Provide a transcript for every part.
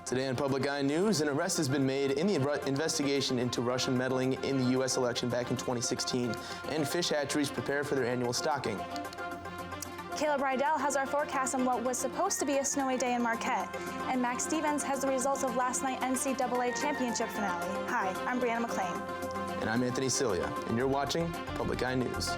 Today on Public Eye News, an arrest has been made in the investigation into Russian meddling in the U.S. election back in 2016, and fish hatcheries prepare for their annual stocking. Caleb Rydell has our forecast on what was supposed to be a snowy day in Marquette, and Max Stevens has the results of last night's NCAA championship finale. Hi, I'm Brianna McLean. And I'm Anthony Cilia, and you're watching Public Eye News.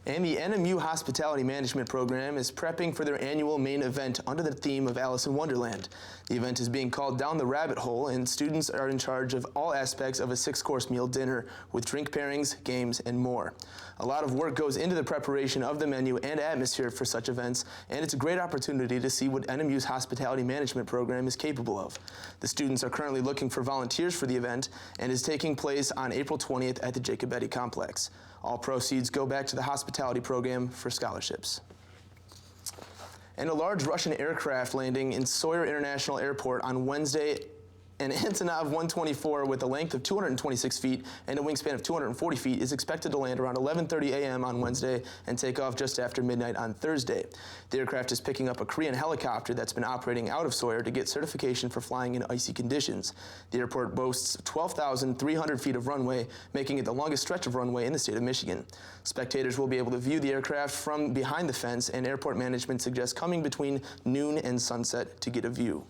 And the NMU Hospitality Management Program is prepping for their annual main event under the theme of Alice in Wonderland. The event is being called Down the Rabbit Hole, and students are in charge of all aspects of a 6-course meal dinner with drink pairings, games, and more. A lot of work goes into the preparation of the menu and atmosphere for such events, and it's a great opportunity to see what NMU's Hospitality Management Program is capable of. The students are currently looking for volunteers for the event, and is taking place on April 20th at the Jacobetti Complex. All proceeds go back to the hospitality program for scholarships. And a large Russian aircraft landing in Sawyer International Airport on Wednesday, an Antonov 124 with a length of 226 feet and a wingspan of 240 feet is expected to land around 11:30 a.m. on Wednesday and take off just after midnight on Thursday. The aircraft is picking up a Korean helicopter that's been operating out of Sawyer to get certification for flying in icy conditions. The airport boasts 12,300 feet of runway, making it the longest stretch of runway in the state of Michigan. Spectators will be able to view the aircraft from behind the fence, and airport management suggests coming between noon and sunset to get a view.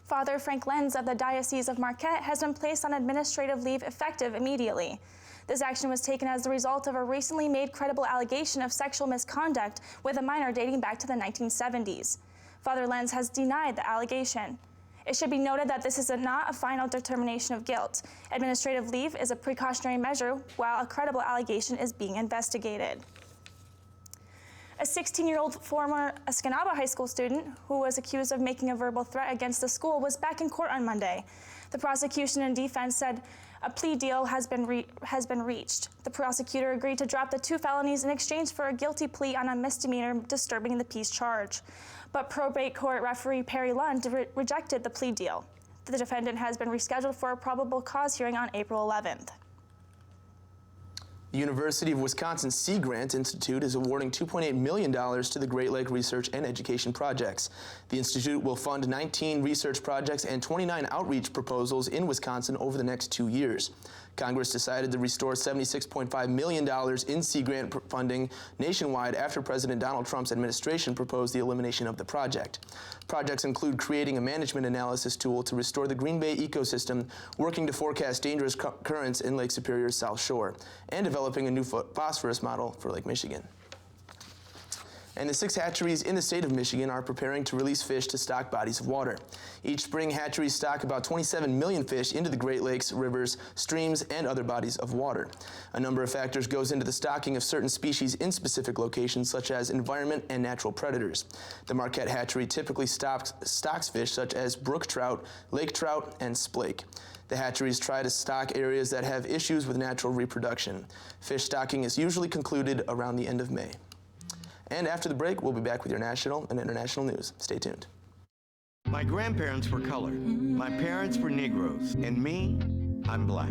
Father Frank Lenz of the Diocese of Marquette has been placed on administrative leave effective immediately. This action was taken as the result of a recently made credible allegation of sexual misconduct with a minor dating back to the 1970s. Father Lenz has denied the allegation. It should be noted that this is not a final determination of guilt. Administrative leave is a precautionary measure while a credible allegation is being investigated. A 16-year-old former Escanaba High School student who was accused of making a verbal threat against the school was back in court on Monday. The prosecution and defense said a plea deal has been reached. The prosecutor agreed to drop the 2 felonies in exchange for a guilty plea on a misdemeanor disturbing the peace charge. But probate court referee Perry Lund rejected the plea deal. The defendant has been rescheduled for a probable cause hearing on April 11th. The University of Wisconsin Sea Grant Institute is awarding $2.8 million to the Great Lake Research and Education projects. The institute will fund 19 research projects and 29 outreach proposals in Wisconsin over the next 2 years. Congress decided to restore $76.5 million in Sea Grant funding nationwide after President Donald Trump's administration proposed the elimination of the project. Projects include creating a management analysis tool to restore the Green Bay ecosystem, working to forecast dangerous currents in Lake Superior's South Shore, and developing a new phosphorus model for Lake Michigan. And the 6 hatcheries in the state of Michigan are preparing to release fish to stock bodies of water. Each spring, hatcheries stock about 27 million fish into the Great Lakes, rivers, streams, and other bodies of water. A number of factors goes into the stocking of certain species in specific locations, such as environment and natural predators. The Marquette hatchery typically stocks fish such as brook trout, lake trout, and splake. The hatcheries try to stock areas that have issues with natural reproduction. Fish stocking is usually concluded around the end of May. And after the break, we'll be back with your national and international news. Stay tuned. My grandparents were colored. My parents were Negroes. And me, I'm black.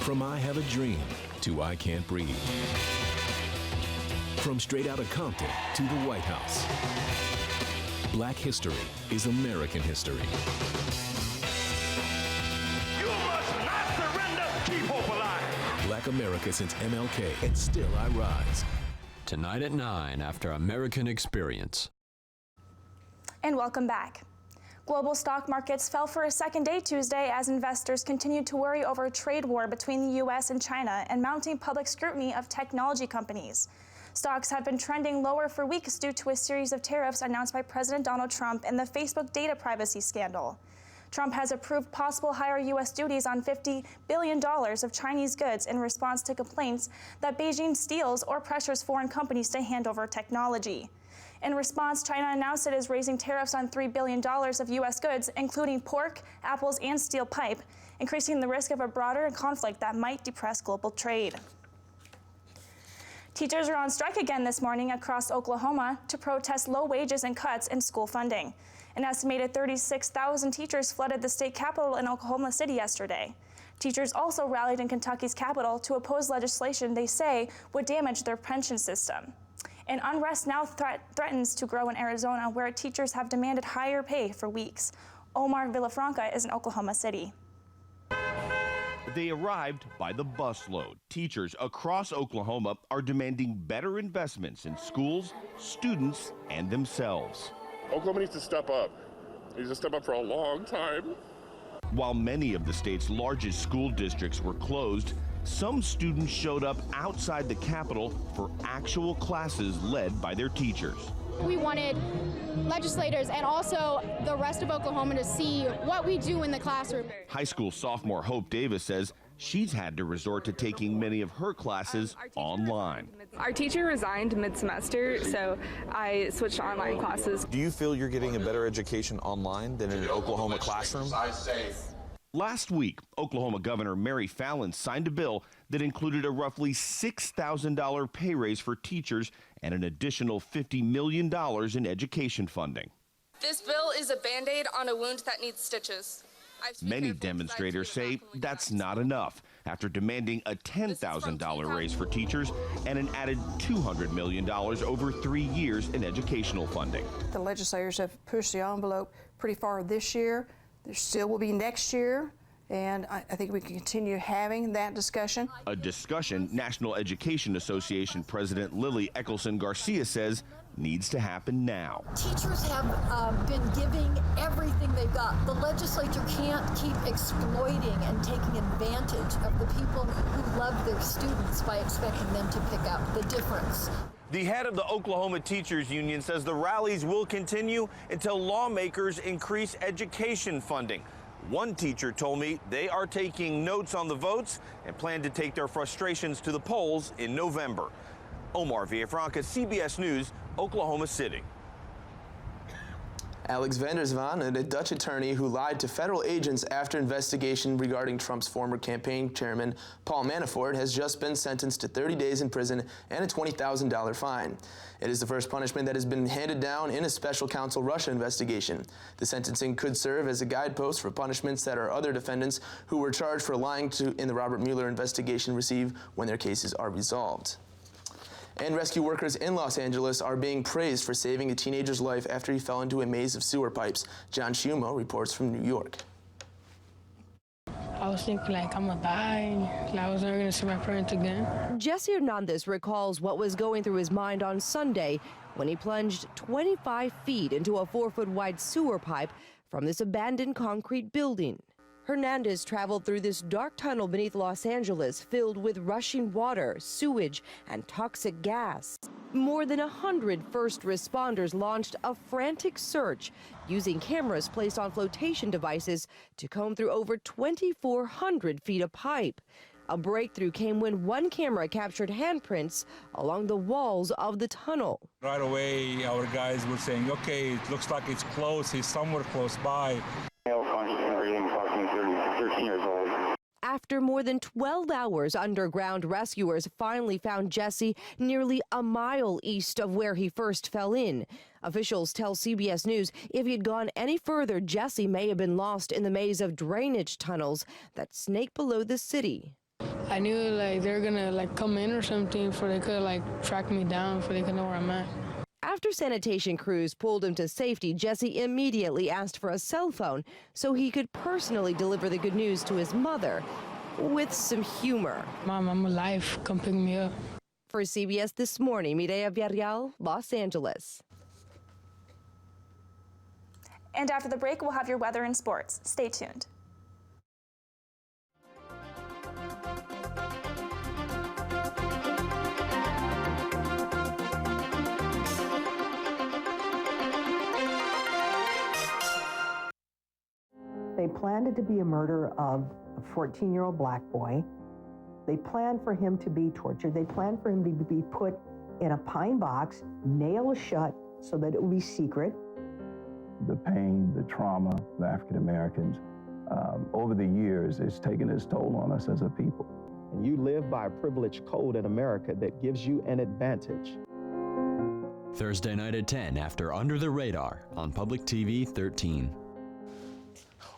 From I Have a Dream to I Can't Breathe. From Straight Outta Compton to the White House. Black history is American history. You must not surrender. Keep hope alive. Black America since MLK, and still I rise. Tonight at 9 after American Experience. And welcome back. Global stock markets fell for a second day Tuesday as investors continued to worry over a trade war between the U.S. and China and mounting public scrutiny of technology companies. Stocks have been trending lower for weeks due to a series of tariffs announced by President Donald Trump and the Facebook data privacy scandal. Trump has approved possible higher U.S. duties on $50 billion of Chinese goods in response to complaints that Beijing steals or pressures foreign companies to hand over technology. In response, China announced it is raising tariffs on $3 billion of U.S. goods, including pork, apples, and steel pipe, increasing the risk of a broader conflict that might depress global trade. Teachers are on strike again this morning across Oklahoma to protest low wages and cuts in school funding. An estimated 36,000 teachers flooded the state capitol in Oklahoma City yesterday. Teachers also rallied in Kentucky's capital to oppose legislation they say would damage their pension system. And unrest now threatens to grow in Arizona, where teachers have demanded higher pay for weeks. Omar Villafranca is in Oklahoma City. They arrived by the busload. Teachers across Oklahoma are demanding better investments in schools, students, and themselves. Oklahoma needs to step up. It needs to step up for a long time. While many of the state's largest school districts were closed, some students showed up outside the Capitol for actual classes led by their teachers. We wanted legislators and also the rest of Oklahoma to see what we do in the classroom. High school sophomore Hope Davis says she's had to resort to taking many of her classes online. Our teacher resigned mid-semester, so I switched to online classes. Do you feel you're getting a better education online than in an Oklahoma classroom? Last week, Oklahoma Governor Mary Fallin signed a bill that included a roughly $6,000 pay raise for teachers and an additional $50 million in education funding. This bill is a Band-Aid on a wound that needs stitches. Many demonstrators say that's not enough after demanding a $10,000 raise for teachers and an added $200 million over 3 years in educational funding. The legislators have pushed the envelope pretty far this year. There still will be next year, and I think we can continue having that discussion. A discussion National Education Association President Lily Eckelson Garcia says needs to happen now. Teachers have been giving everything they've got. The legislature can't keep exploiting and taking advantage of the people who love their students by expecting them to pick up the difference. The head of the Oklahoma Teachers Union says the rallies will continue until lawmakers increase education funding. One teacher told me they are taking notes on the votes and plan to take their frustrations to the polls in November. Omar Villafranca, CBS News, Oklahoma City. Alex van der Zwaan, a Dutch attorney who lied to federal agents after investigation regarding Trump's former campaign chairman, Paul Manafort, has just been sentenced to 30 days in prison and a $20,000 fine. It is the first punishment that has been handed down in a special counsel Russia investigation. The sentencing could serve as a guidepost for punishments that our other defendants who were charged for lying in the Robert Mueller investigation receive when their cases are resolved. And rescue workers in Los Angeles are being praised for saving a teenager's life after he fell into a maze of sewer pipes. John Schumo reports from New York. I was thinking, like, I'm gonna die. I was never gonna see my parents again. Jesse Hernandez recalls what was going through his mind on Sunday when he plunged 25 feet into a 4-foot wide sewer pipe from this abandoned concrete building. Hernandez traveled through this dark tunnel beneath Los Angeles filled with rushing water, sewage, and toxic gas. More than 100 first responders launched a frantic search using cameras placed on flotation devices to comb through over 2,400 feet of pipe. A breakthrough came when one camera captured handprints along the walls of the tunnel. Right away, our guys were saying, okay, it looks like it's close, he's somewhere close by. After more than 12 hours underground, rescuers finally found Jesse nearly a mile east of where he first fell in. Officials tell CBS News if he'd gone any further, Jesse may have been lost in the maze of drainage tunnels that snake below the city. I knew like they were gonna like come in or something for they could like track me down for they could know where I'm at. After sanitation crews pulled him to safety, Jesse immediately asked for a cell phone so he could personally deliver the good news to his mother with some humor. Mom, I'm alive. Come pick me up. For CBS This Morning, Mireya Villarreal, Los Angeles. And after the break, we'll have your weather and sports. Stay tuned. They planned it to be a murder of a 14-year-old black boy. They planned for him to be tortured. They planned for him to be put in a pine box, nailed shut so that it would be secret. The pain, the trauma of African Americans over the years, it's taken its toll on us as a people. and you live by a privilege code in America that gives you an advantage. Thursday night at 10 after Under the Radar on Public TV 13.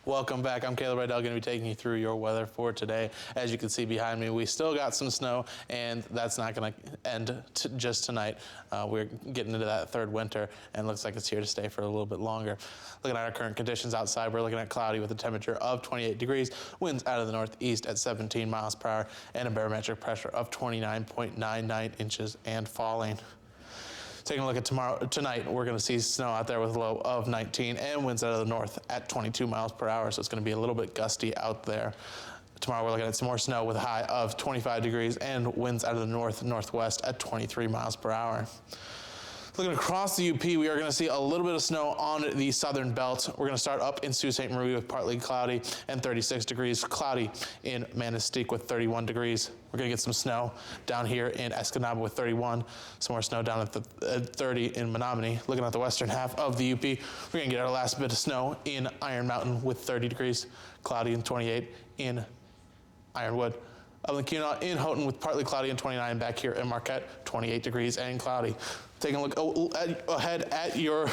Welcome back. I'm Caleb Rydell, going to be taking you through your weather for today. As you can see behind me, we still got some snow, and that's not going to end just tonight. We're getting into that third winter, and it looks like it's here to stay for a little bit longer. Looking at our current conditions outside, we're looking at cloudy with a temperature of 28 degrees, winds out of the northeast at 17 miles per hour, and a barometric pressure of 29.99 inches and falling. Taking a look at tonight, we're going to see snow out there with a low of 19 and winds out of the north at 22 miles per hour, so it's going to be a little bit gusty out there. Tomorrow we're looking at some more snow with a high of 25 degrees and winds out of the north-northwest at 23 miles per hour. Looking across the UP, we are going to see a little bit of snow on the southern belt. We're going to start up in Sault Ste. Marie with partly cloudy and 36 degrees. Cloudy in Manistique with 31 degrees. We're going to get some snow down here in Escanaba with 31. Some more snow down at 30 in Menominee. Looking at the western half of the UP, we're going to get our last bit of snow in Iron Mountain with 30 degrees. Cloudy and 28 in Ironwood. Up in Keweenaw in Houghton with partly cloudy and 29. Back here in Marquette, 28 degrees and cloudy. Taking a look ahead at your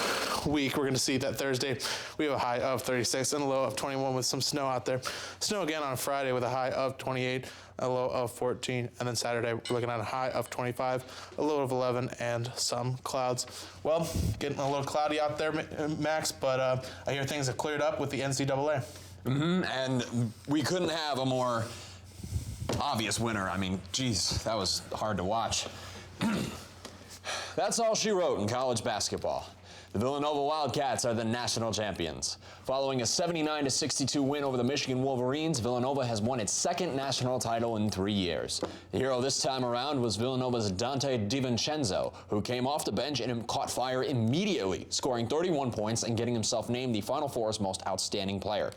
week, we're going to see that Thursday we have a high of 36 and a low of 21 with some snow out there. Snow again on Friday with a high of 28, a low of 14, and then Saturday we're looking at a high of 25, a low of 11, and some clouds. Well, getting a little cloudy out there, Max, but I hear things have cleared up with the NCAA. And we couldn't have a more obvious winner. I mean, geez, that was hard to watch. That's all she wrote in college basketball. The Villanova Wildcats are the national champions. Following a 79-62 win over the Michigan Wolverines, Villanova has won its second national title in 3 years. The hero this time around was Villanova's Dante DiVincenzo, who came off the bench and caught fire immediately, scoring 31 points and getting himself named the Final Four's most outstanding player.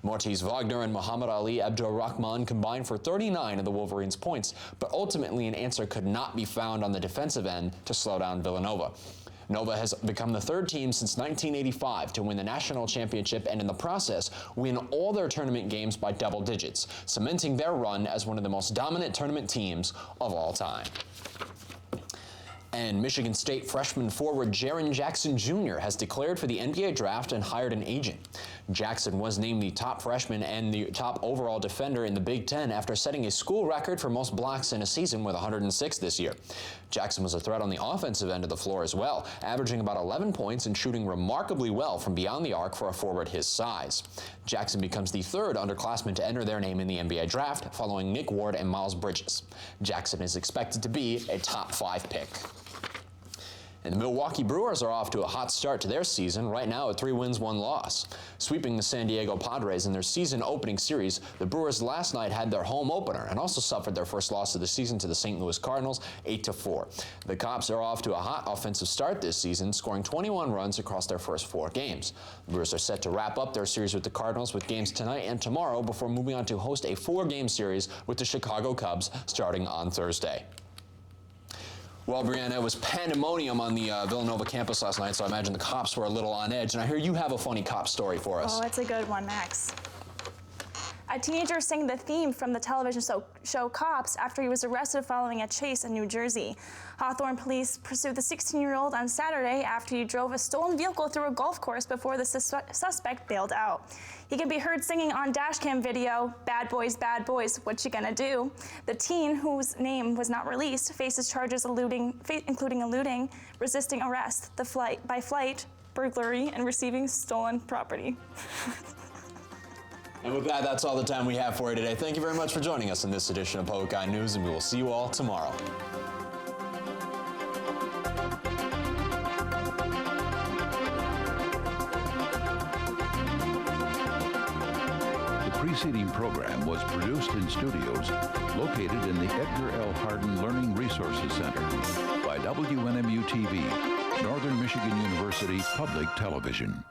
Mortiz Wagner and Muhammad Ali Abdur-Rahman combined for 39 of the Wolverines' points, but ultimately an answer could not be found on the defensive end to slow down Villanova. Nova has become the third team since 1985 to win the national championship and in the process win all their tournament games by double digits, cementing their run as one of the most dominant tournament teams of all time. And Michigan State freshman forward Jaren Jackson Jr. has declared for the NBA draft and hired an agent. Jackson was named the top freshman and the top overall defender in the Big Ten after setting a school record for most blocks in a season with 106 this year. Jackson was a threat on the offensive end of the floor as well, averaging about 11 points and shooting remarkably well from beyond the arc for a forward his size. Jackson becomes the third underclassman to enter their name in the NBA draft, following Nick Ward and Miles Bridges. Jackson is expected to be a top 5 pick. And the Milwaukee Brewers are off to a hot start to their season, right now at 3 wins, 1 loss. Sweeping the San Diego Padres in their season opening series, the Brewers last night had their home opener and also suffered their first loss of the season to the St. Louis Cardinals, 8-4. The Cops are off to a hot offensive start this season, scoring 21 runs across their first 4 games. The Brewers are set to wrap up their series with the Cardinals with games tonight and tomorrow before moving on to host a 4-game series with the Chicago Cubs starting on Thursday. Well, Brianna, it was pandemonium on the Villanova campus last night, so I imagine the cops were a little on edge. And I hear you have a funny cop story for us. Oh, it's a good one, Max. A teenager sang the theme from the television show Cops after he was arrested following a chase in New Jersey. Hawthorne police pursued the 16-year-old on Saturday after he drove a stolen vehicle through a golf course before the suspect bailed out. He can be heard singing on dashcam video, "Bad boys, what you gonna do?" The teen, whose name was not released, faces charges including eluding, resisting arrest, by flight, burglary, and receiving stolen property. And with that, that's all the time we have for you today. Thank you very much for joining us in this edition of Public Eye News, and we will see you all tomorrow. The preceding program was produced in studios located in the Edgar L. Hardin Learning Resources Center by WNMU-TV, Northern Michigan University Public Television.